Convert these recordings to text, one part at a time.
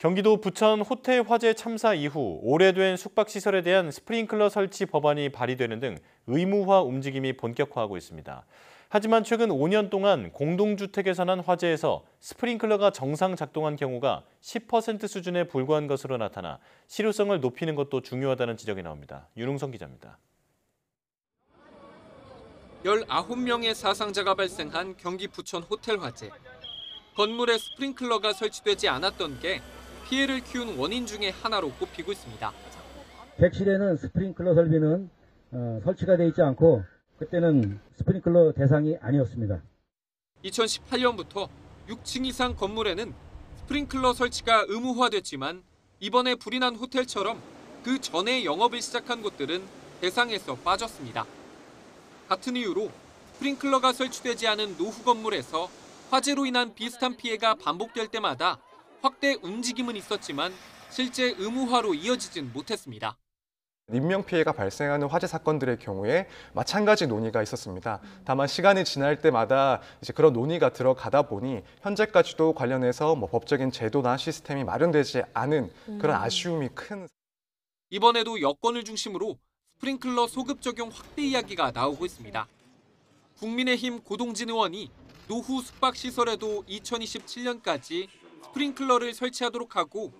경기도 부천 호텔 화재 참사 이후 오래된 숙박시설에 대한 스프링클러 설치 법안이 발의되는 등 의무화 움직임이 본격화하고 있습니다. 하지만 최근 5년 동안 공동주택에서 난 화재에서 스프링클러가 정상 작동한 경우가 10% 수준에 불과한 것으로 나타나 실효성을 높이는 것도 중요하다는 지적이 나옵니다. 윤웅성 기자입니다. 19명의 사상자가 발생한 경기 부천 호텔 화재. 건물에 스프링클러가 설치되지 않았던 게 피해를 키운 원인 중에 하나로 꼽히고 있습니다. 객실에는 스프링클러 설비는 설치가 돼 있지 않고 그때는 스프링클러 대상이 아니었습니다. 2018년부터 6층 이상 건물에는 스프링클러 설치가 의무화됐지만 이번에 불이 난 호텔처럼 그 전에 영업을 시작한 곳들은 대상에서 빠졌습니다. 같은 이유로 스프링클러가 설치되지 않은 노후 건물에서 화재로 인한 비슷한 피해가 반복될 때마다 확대 움직임은 있었지만 실제 의무화로 이어지진 못했습니다. 인명피해가 발생하는 화재 사건들의 경우에 마찬가지 논의가 있었습니다. 다만 시간이 지날 때마다 이제 그런 논의가 들어가다 보니 현재까지도 관련해서 법적인 제도나 시스템이 마련되지 않은 그런 아쉬움이 큰. 이번에도 여권을 중심으로 스프링클러 소급 적용 확대 이야기가 나오고 있습니다. 국민의힘 고동진 의원이 노후 숙박시설에도 2027년까지 스프링클러를 설치하도록 하고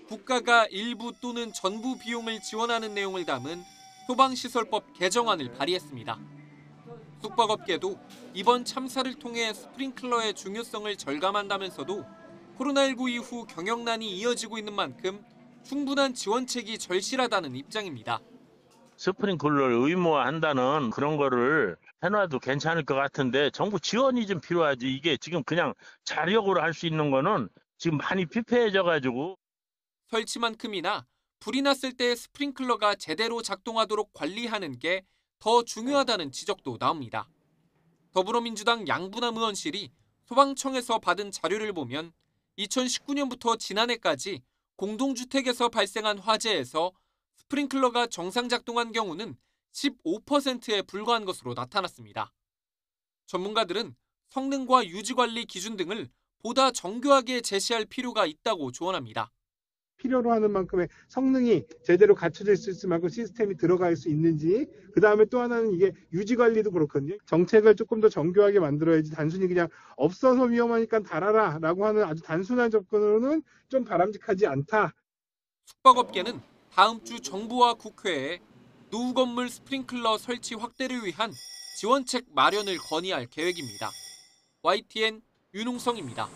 국가가 일부 또는 전부 비용을 지원하는 내용을 담은 소방시설법 개정안을 발의했습니다. 숙박업계도 이번 참사를 통해 스프링클러의 중요성을 절감한다면서도 코로나19 이후 경영난이 이어지고 있는 만큼 충분한 지원책이 절실하다는 입장입니다. 스프링클러를 의무화한다는 그런 거를 해놔도 괜찮을 것 같은데 정부 지원이 좀 필요하지. 이게 지금 그냥 자력으로 할 수 있는 거는 지금 많이 피폐해져가지고. 설치만큼이나 불이 났을 때 스프링클러가 제대로 작동하도록 관리하는 게 더 중요하다는 지적도 나옵니다. 더불어민주당 양부남 의원실이 소방청에서 받은 자료를 보면 2019년부터 지난해까지 공동주택에서 발생한 화재에서 스프링클러가 정상 작동한 경우는 15%에 불과한 것으로 나타났습니다. 전문가들은 성능과 유지관리 기준 등을 보다 정교하게 제시할 필요가 있다고 조언합니다. 필요로 하는 만큼의 성능이 제대로 갖춰져 있을 만큼 시스템이 들어갈 수 있는지, 그 다음에 또 하나는 이게 유지관리도 그렇거든요. 정책을 조금 더 정교하게 만들어야지 단순히 그냥 없어서 위험하니까 달아라 라고 하는 아주 단순한 접근으로는 좀 바람직하지 않다. 숙박업계는 다음 주 정부와 국회에 노후 건물 스프링클러 설치 확대를 위한 지원책 마련을 건의할 계획입니다. YTN 윤웅성입니다.